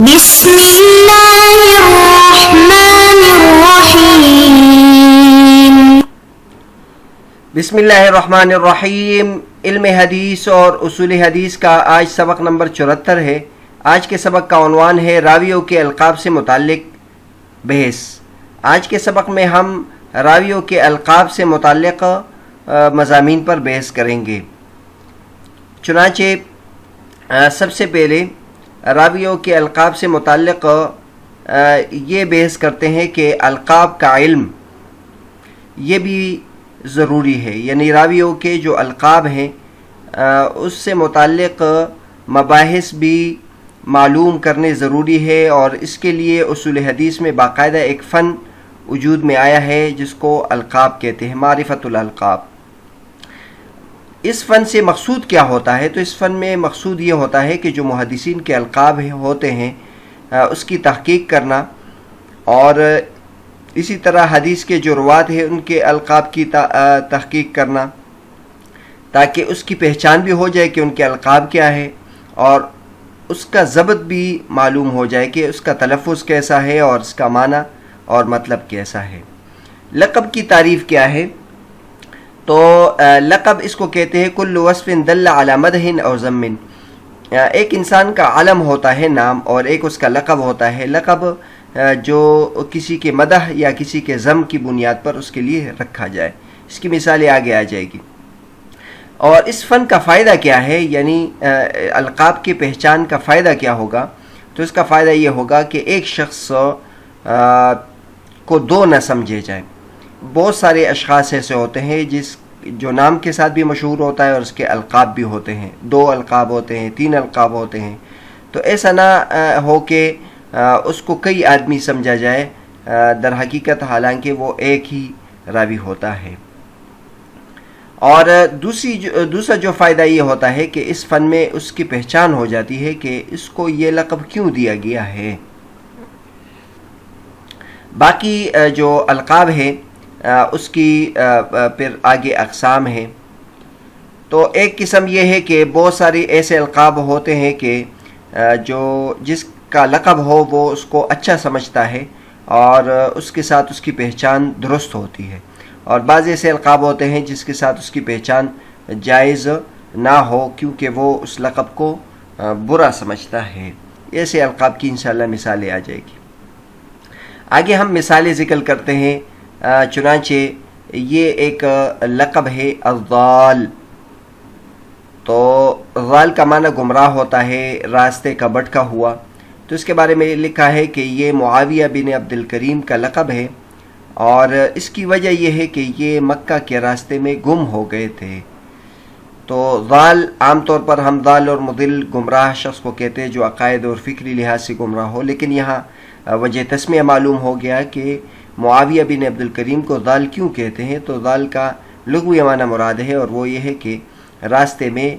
بسم اللہ الرحمن الرحیم۔ بسم اللہ الرحمن الرحیم۔ علم حدیث اور اصول حدیث کا آج سبق نمبر 74 ہے۔ آج کے سبق کا عنوان ہے راویوں کے القاب سے متعلق بحث۔ آج کے سبق میں ہم راویوں کے القاب سے متعلق مضامین پر بحث کریں گے۔ چنانچہ سب سے پہلے راویوں کے القاب سے متعلق یہ بحث کرتے ہیں کہ القاب کا علم یہ بھی ضروری ہے، یعنی راویوں کے جو القاب ہیں اس سے متعلق مباحث بھی معلوم کرنے ضروری ہے، اور اس کے لیے اصول حدیث میں باقاعدہ ایک فن وجود میں آیا ہے جس کو القاب کہتے ہیں، معرفت الالقاب۔ اس فن سے مقصود کیا ہوتا ہے؟ تو اس فن میں مقصود یہ ہوتا ہے کہ جو محدثین کے القاب ہوتے ہیں اس کی تحقیق کرنا، اور اسی طرح حدیث کے جو روات ہیں ان کے القاب کی تحقیق کرنا، تاکہ اس کی پہچان بھی ہو جائے کہ ان کے القاب کیا ہے، اور اس کا ضبط بھی معلوم ہو جائے کہ اس کا تلفظ کیسا ہے اور اس کا معنی اور مطلب کیسا ہے۔ لقب کی تعریف کیا ہے؟ تو لقب اس کو کہتے ہیں کل وصف دل علی مدح او ذم۔ ایک انسان کا علم ہوتا ہے نام، اور ایک اس کا لقب ہوتا ہے لقب جو کسی کے مدح یا کسی کے ذم کی بنیاد پر اس کے لیے رکھا جائے۔ اس کی مثالیں آگے آ جائے گی۔ اور اس فن کا فائدہ کیا ہے، یعنی القاب کی پہچان کا فائدہ کیا ہوگا؟ تو اس کا فائدہ یہ ہوگا کہ ایک شخص کو دو نہ سمجھے جائیں۔ بہت سارے اشخاص ایسے ہوتے ہیں جو نام کے ساتھ بھی مشہور ہوتا ہے اور اس کے القاب بھی ہوتے ہیں، 2 القاب ہوتے ہیں، 3 القاب ہوتے ہیں۔ تو ایسا نہ ہو کہ اس کو کئی آدمی سمجھا جائے، در حقیقت حالانکہ وہ ایک ہی راوی ہوتا ہے۔ اور دوسرا جو فائدہ یہ ہوتا ہے کہ اس فن میں اس کی پہچان ہو جاتی ہے کہ اس کو یہ لقب کیوں دیا گیا ہے۔ باقی جو القاب ہے اس کی پھر آگے اقسام ہیں۔ تو ایک قسم یہ ہے کہ بہت سارے ایسے القاب ہوتے ہیں کہ جس کا لقب ہو وہ اس کو اچھا سمجھتا ہے اور اس کے ساتھ اس کی پہچان درست ہوتی ہے، اور بعض ایسے القاب ہوتے ہیں جس کے ساتھ اس کی پہچان جائز نہ ہو کیونکہ وہ اس لقب کو برا سمجھتا ہے۔ ایسے القاب کی انشاءاللہ مثالیں آ جائے گی۔ آگے ہم مثالیں ذکر کرتے ہیں۔ چنانچہ یہ ایک لقب ہے الضال۔ تو ضال کا معنی گمراہ ہوتا ہے، راستے کا بھٹکا ہوا۔ تو اس کے بارے میں لکھا ہے کہ یہ معاویہ بن عبد الکریم کا لقب ہے، اور اس کی وجہ یہ ہے کہ یہ مکہ کے راستے میں گم ہو گئے تھے۔ تو ضال عام طور پر ہم ضال اور مضل گمراہ شخص کو کہتے ہیں جو عقائد اور فکری لحاظ سے گمراہ ہو، لیکن یہاں وجہ تسمیہ معلوم ہو گیا کہ معاویہ بن عبد الکریم کو ضال کیوں کہتے ہیں۔ تو ضال کا لغوی معنی مراد ہے، اور وہ یہ ہے کہ راستے میں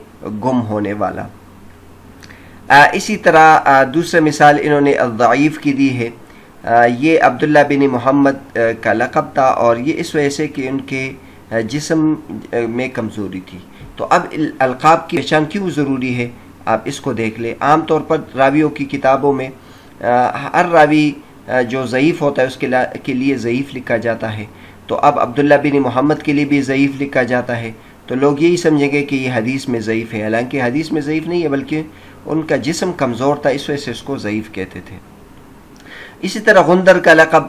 گم ہونے والا۔ اسی طرح دوسرا مثال انہوں نے الضعیف کی دی ہے۔ یہ عبداللہ بن محمد کا لقب تھا، اور یہ اس وجہ سے کہ ان کے جسم میں کمزوری تھی۔ تو اب القاب کی پہچان کیوں ضروری ہے، آپ اس کو دیکھ لیں۔ عام طور پر راویوں کی کتابوں میں ہر راوی جو ضعیف ہوتا ہے اس کے لیے ضعیف لکھا جاتا ہے۔ تو اب عبداللہ بن محمد کے لیے بھی ضعیف لکھا جاتا ہے، تو لوگ یہی سمجھیں گے کہ یہ حدیث میں ضعیف ہے، حالانکہ حدیث میں ضعیف نہیں ہے بلکہ ان کا جسم کمزور تھا، اس وجہ سے اس کو ضعیف کہتے تھے۔ اسی طرح غندر کا لقب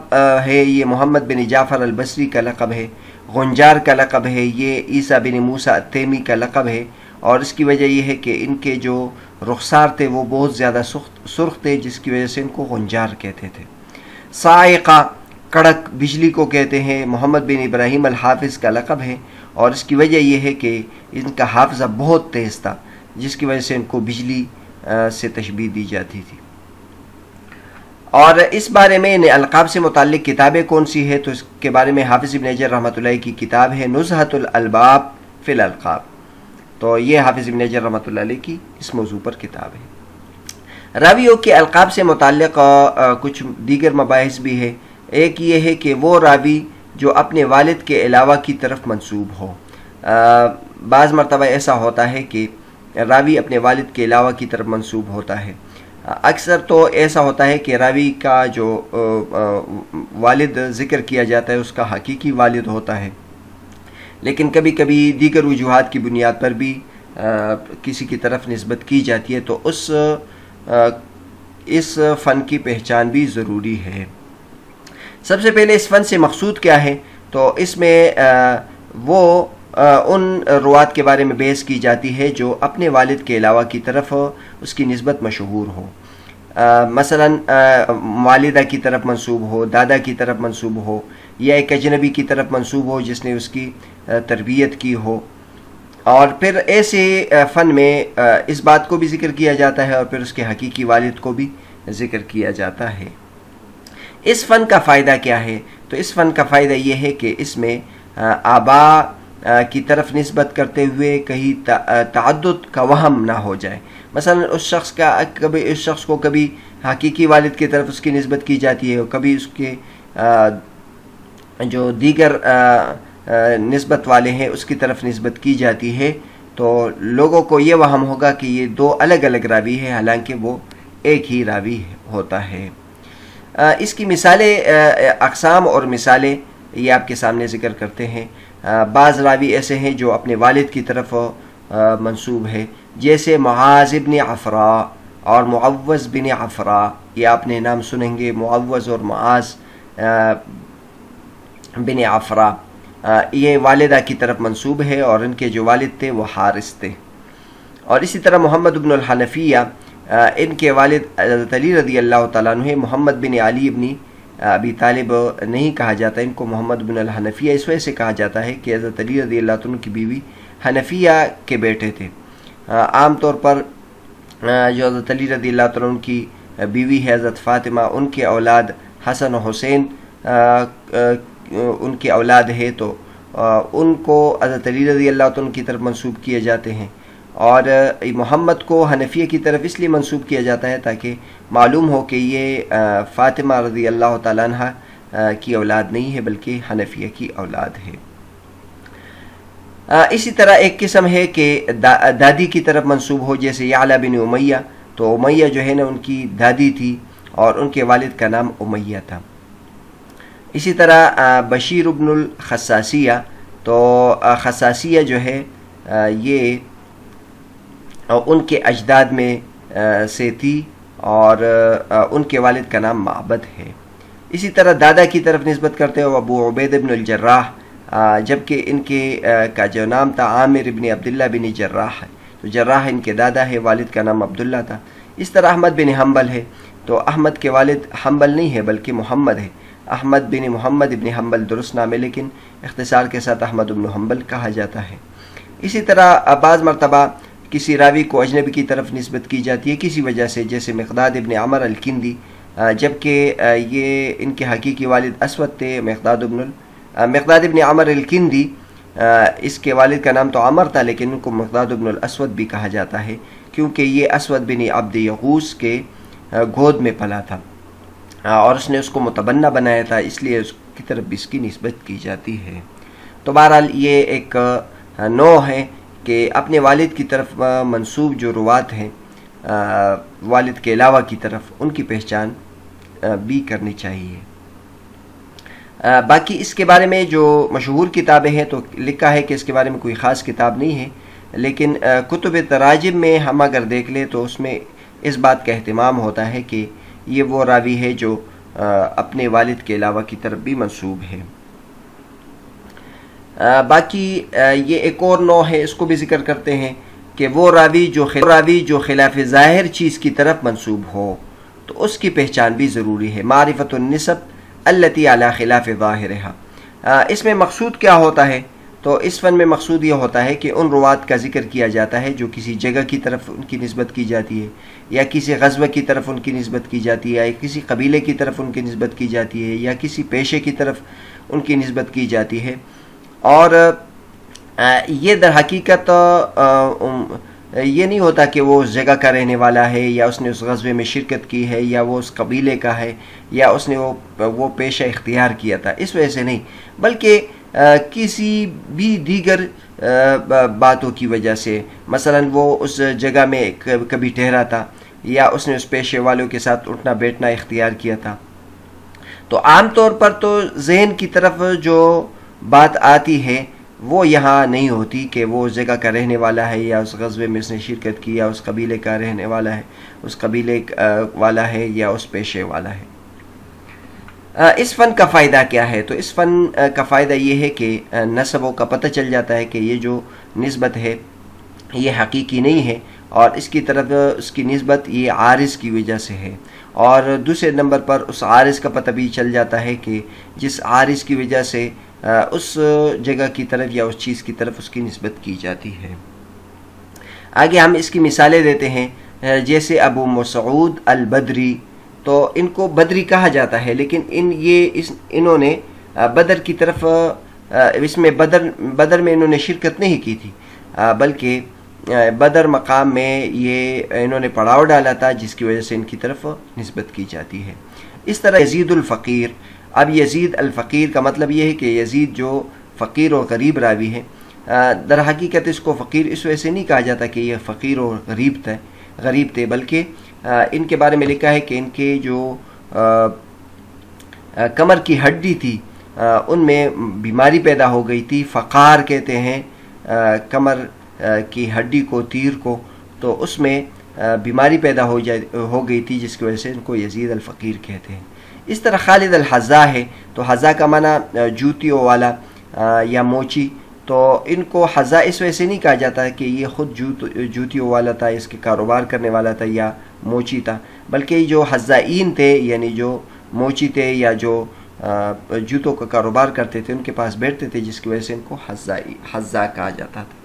ہے، یہ محمد بن جعفر البصری کا لقب ہے۔ غنجار کا لقب ہے، یہ عیسیٰ بن موسیٰ التیمی کا لقب ہے، اور اس کی وجہ یہ ہے کہ ان کے جو رخسار تھے وہ بہت زیادہ سرخ تھے، جس کی وجہ سے ان کو غنجار کہتے تھے۔ صاعقہ کڑک بجلی کو کہتے ہیں، محمد بن ابراہیم الحافظ کا لقب ہے، اور اس کی وجہ یہ ہے کہ ان کا حافظہ بہت تیز تھا، جس کی وجہ سے ان کو بجلی سے تشبیہ دی جاتی تھی۔ اور اس بارے میں القاب سے متعلق کتابیں کون سی ہے؟ تو اس کے بارے میں حافظ ابن حجر رحمۃ اللہ کی کتاب ہے نزہۃ الالباب فی الالقاب۔ تو یہ حافظ ابن حجر رحمۃ اللہ علیہ کی اس موضوع پر کتاب ہے۔ راویوں کے القاب سے متعلق کچھ دیگر مباحث بھی ہے۔ ایک یہ ہے کہ وہ راوی جو اپنے والد کے علاوہ کی طرف منسوب ہو۔ بعض مرتبہ ایسا ہوتا ہے کہ راوی اپنے والد کے علاوہ کی طرف منسوب ہوتا ہے۔ اکثر تو ایسا ہوتا ہے کہ راوی کا جو والد ذکر کیا جاتا ہے اس کا حقیقی والد ہوتا ہے، لیکن کبھی کبھی دیگر وجوہات کی بنیاد پر بھی کسی کی طرف نسبت کی جاتی ہے، تو اس فن کی پہچان بھی ضروری ہے۔ سب سے پہلے اس فن سے مقصود کیا ہے؟ تو اس میں وہ ان روات کے بارے میں بحث کی جاتی ہے جو اپنے والد کے علاوہ کی طرف اس کی نسبت مشہور ہو، مثلا والدہ کی طرف منسوب ہو، دادا کی طرف منسوب ہو، یا ایک اجنبی کی طرف منسوب ہو جس نے اس کی تربیت کی ہو۔ اور پھر ایسے فن میں اس بات کو بھی ذکر کیا جاتا ہے اور پھر اس کے حقیقی والد کو بھی ذکر کیا جاتا ہے۔ اس فن کا فائدہ کیا ہے؟ تو اس فن کا فائدہ یہ ہے کہ اس میں آبا کی طرف نسبت کرتے ہوئے کہیں تعدد کا وہم نہ ہو جائے۔ مثلا اس شخص کو کبھی حقیقی والد کی طرف اس کی نسبت کی جاتی ہے اور کبھی اس کے جو دیگر نسبت والے ہیں اس کی طرف نسبت کی جاتی ہے، تو لوگوں کو یہ وہم ہوگا کہ یہ دو الگ الگ راوی ہیں، حالانکہ وہ ایک ہی راوی ہوتا ہے۔ اس کی مثالیں، اقسام اور مثالیں یہ آپ کے سامنے ذکر کرتے ہیں۔ بعض راوی ایسے ہیں جو اپنے والد کی طرف منسوب ہے، جیسے معاذ بن عفراء اور معوذ بن عفراء، یہ آپ نے نام سنیں گے، معوذ اور معاذ بن عفراء، یہ والدہ کی طرف منسوب ہے اور ان کے جو والد تھے وہ حارث تھے۔ اور اسی طرح محمد بن الحنفیہ، ان کے والد حضرت علی رضی اللہ تعالیٰ عنہ، محمد بن علی بن ابی طالب نہیں کہا جاتا، ان کو محمد بن الحنفیہ اس وجہ سے کہا جاتا ہے کہ حضرت علی رضی اللہ عنہ کی بیوی حنفیہ کے بیٹے تھے۔ عام طور پر جو حضرت علی رضی اللہ عنہ کی بیوی ہے حضرت فاطمہ، ان کے اولاد حسن و حسین ان کے اولاد ہے، تو ان کو حضرت علی رضی اللہ عنہ کی طرف منسوب کیے جاتے ہیں، اور محمد کو حنفیہ کی طرف اس لیے منسوب کیا جاتا ہے تاکہ معلوم ہو کہ یہ فاطمہ رضی اللہ تعالیٰ عنہ کی اولاد نہیں ہے بلکہ حنفیہ کی اولاد ہے۔ اسی طرح ایک قسم ہے کہ دادی کی طرف منسوب ہو، جیسے یعلا بن امیہ، تو امیہ جو ہے نا ان کی دادی تھی اور ان کے والد کا نام امیہ تھا۔ اسی طرح بشیر بن الخصاصیہ، تو خصاصیہ جو ہے یہ ان کے اجداد میں سے تھی اور ان کے والد کا نام معبد ہے۔ اسی طرح دادا کی طرف نسبت کرتے ہو ابو عبید بن الجراح، جبکہ ان کے کا جو نام تھا عامر بن عبداللہ بن جراح ہے، تو جراح ان کے دادا ہے، والد کا نام عبداللہ تھا۔ اس طرح احمد بن حنبل ہے، تو احمد کے والد حنبل نہیں ہے بلکہ محمد ہے، احمد بن محمد بن حنبل درست نام ہے، لیکن اختصار کے ساتھ احمد بن حنبل کہا جاتا ہے۔ اسی طرح بعض مرتبہ کسی راوی کو اجنبی کی طرف نسبت کی جاتی ہے کسی وجہ سے، جیسے مقداد ابن عمر الکندی، جبکہ یہ ان کے حقیقی والد اسود تھے، مقداد ابن عمر الکندی، اس کے والد کا نام تو عمر تھا لیکن ان کو مقداد ابن الاسود بھی کہا جاتا ہے، کیونکہ یہ اسود بن عبد یغوث کے گود میں پلا تھا اور اس نے اس کو متبنہ بنایا تھا، اس لیے اس کی طرف بھی اس کی نسبت کی جاتی ہے۔ تو بہرحال یہ ایک نوع ہے کہ اپنے والد کی طرف منسوب جو روات ہیں والد کے علاوہ کی طرف، ان کی پہچان بھی کرنی چاہیے۔ باقی اس کے بارے میں جو مشہور کتابیں ہیں تو لکھا ہے کہ اس کے بارے میں کوئی خاص کتاب نہیں ہے، لیکن کتب تراجم میں ہم اگر دیکھ لیں تو اس میں اس بات کا اہتمام ہوتا ہے کہ یہ وہ راوی ہے جو اپنے والد کے علاوہ کی طرف بھی منسوب ہے۔ باقی یہ ایک اور نوع ہے، اس کو بھی ذکر کرتے ہیں کہ وہ راوی جو خلاف ظاہر چیز کی طرف منسوب ہو تو اس کی پہچان بھی ضروری ہے۔ معرفت النسب التی علی خلاف ظاہرها، اس میں مقصود کیا ہوتا ہے؟ تو اس فن میں مقصود یہ ہوتا ہے کہ ان روات کا ذکر کیا جاتا ہے جو کسی جگہ کی طرف ان کی نسبت کی جاتی ہے، یا کسی غزوہ کی طرف ان کی نسبت کی جاتی ہے، یا کسی قبیلے کی طرف ان کی نسبت کی جاتی ہے، یا کسی پیشے کی طرف ان کی نسبت کی جاتی ہے، اور یہ در حقیقت یہ نہیں ہوتا کہ وہ اس جگہ کا رہنے والا ہے، یا اس نے اس غزوے میں شرکت کی ہے، یا وہ اس قبیلے کا ہے، یا اس نے وہ پیشہ اختیار کیا تھا، اس وجہ سے نہیں، بلکہ کسی بھی دیگر باتوں کی وجہ سے، مثلا وہ اس جگہ میں کبھی ٹھہرا تھا، یا اس نے اس پیشے والوں کے ساتھ اٹھنا بیٹھنا اختیار کیا تھا. تو عام طور پر تو ذہن کی طرف جو بات آتی ہے وہ یہاں نہیں ہوتی کہ وہ اس جگہ کا رہنے والا ہے یا اس غزوے میں اس نے شرکت کی یا اس قبیلے کا رہنے والا ہے، اس قبیلے والا ہے یا اس پیشے والا ہے. اس فن کا فائدہ کیا ہے؟ تو اس فن کا فائدہ یہ ہے کہ نسبوں کا پتہ چل جاتا ہے کہ یہ جو نسبت ہے یہ حقیقی نہیں ہے، اور اس کی طرف اس کی نسبت یہ عارض کی وجہ سے ہے. اور دوسرے نمبر پر اس عارض کا پتہ بھی چل جاتا ہے کہ جس عارض کی وجہ سے اس جگہ کی طرف یا اس چیز کی طرف اس کی نسبت کی جاتی ہے. آگے ہم اس کی مثالیں دیتے ہیں. جیسے ابو مسعود البدری، تو ان کو بدری کہا جاتا ہے، لیکن انہوں نے بدر کی طرف اس میں بدر میں انہوں نے شرکت نہیں کی تھی، بلکہ بدر مقام میں یہ انہوں نے پڑاؤ ڈالا تھا جس کی وجہ سے ان کی طرف نسبت کی جاتی ہے. اس طرح یزید الفقیر. اب یزید الفقیر کا مطلب یہ ہے کہ یزید جو فقیر اور غریب راوی ہے، در حقیقت اس کو فقیر اس وجہ سے نہیں کہا جاتا کہ یہ فقیر اور غریب تھے، بلکہ ان کے بارے میں لکھا ہے کہ ان کے جو کمر کی ہڈی تھی ان میں بیماری پیدا ہو گئی تھی. فقار کہتے ہیں کمر کی ہڈی کو، تیر کو، تو اس میں بیماری پیدا ہو گئی تھی جس کی وجہ سے ان کو یزید الفقیر کہتے ہیں. اس طرح خالد الحذا ہے، تو حذا کا معنی جوتیوں والا یا موچی. تو ان کو حذا اس وجہ سے نہیں کہا جاتا کہ یہ خود جوتیوں والا تھا، اس کے کاروبار کرنے والا تھا یا موچی تھا، بلکہ جو حذائین تھے یعنی جو موچی تھے یا جو جوتوں کا کاروبار کرتے تھے ان کے پاس بیٹھتے تھے، جس کی وجہ سے ان کو حذا کہا جاتا تھا.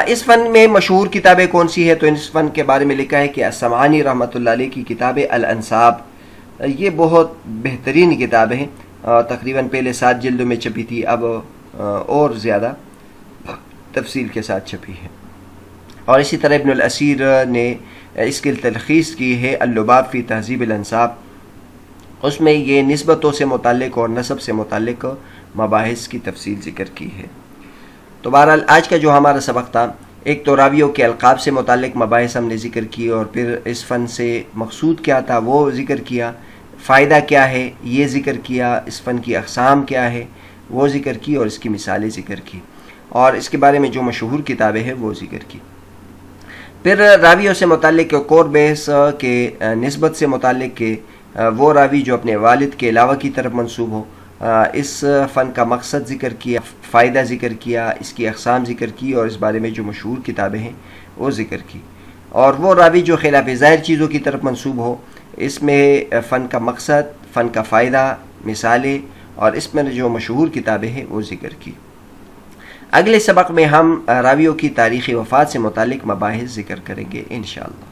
اس فن میں مشہور کتابیں کون سی ہے؟ تو اس فن کے بارے میں لکھا ہے کہ السمعانی رحمۃ اللہ علیہ کی کتاب الانساب، یہ بہت بہترین کتاب ہے. تقریباً پہلے 7 جلدوں میں چھپی تھی، اب اور زیادہ تفصیل کے ساتھ چھپی ہے. اور اسی طرح ابن الاسیر نے اس کی تلخیص کی ہے اللباب فی تہذیب الانساب. اس میں یہ نسبتوں سے متعلق اور نسب سے متعلق مباحث کی تفصیل ذکر کی ہے. تو بہرحال آج کا جو ہمارا سبق تھا، ایک تو راویوں کے القاب سے متعلق مباحث ہم نے ذکر کی، اور پھر اس فن سے مقصود کیا تھا وہ ذکر کیا، فائدہ کیا ہے یہ ذکر کیا، اس فن کی اقسام کیا ہے وہ ذکر کی، اور اس کی مثالیں ذکر کی، اور اس کے بارے میں جو مشہور کتابیں ہیں وہ ذکر کی. پھر راویوں سے متعلق ایک اور بحث کہ نسبت سے متعلق کہ وہ راوی جو اپنے والد کے علاوہ کی طرف منسوب ہو. اس فن کا مقصد ذکر کیا، فائدہ ذکر کیا، اس کی اقسام ذکر کی، اور اس بارے میں جو مشہور کتابیں ہیں وہ ذکر کی. اور وہ راوی جو خلاف ظاہر چیزوں کی طرف منسوب ہو، اس میں فن کا مقصد، فن کا فائدہ، مثالیں، اور اس میں جو مشہور کتابیں ہیں وہ ذکر کی. اگلے سبق میں ہم راویوں کی تاریخ وفات سے متعلق مباحث ذکر کریں گے انشاءاللہ.